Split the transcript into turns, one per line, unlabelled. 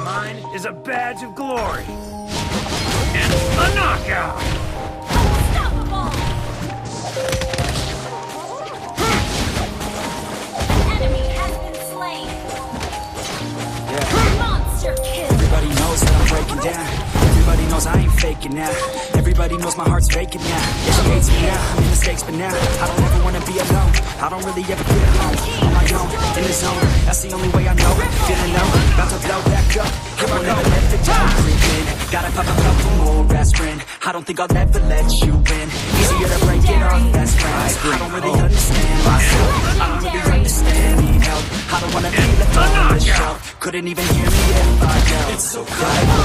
Mine is a badge of glory. And a knockout!
Unstoppable! Enemy has been slain.
Yeah.
Monster kill.
Everybody knows that I'm breaking down. Everybody knows I ain't faking now. Everybody knows my heart's vacant now. Yeah, she hates me now, I'm in the stakes, but now I don't ever wanna be alone. I don't really ever feel alone. On my own, in the zone. That's the only way I know. Feeling low, about to blow back up. Here I never let the doubt creep in. Gotta pop a couple more aspirin. I don't think I'll ever let you in. Easier to break it off best friends. I don't really understand myself. I don't really understand, need help. I don't wanna be left on the shelf. Couldn't even hear me if I yelled. It's so quiet.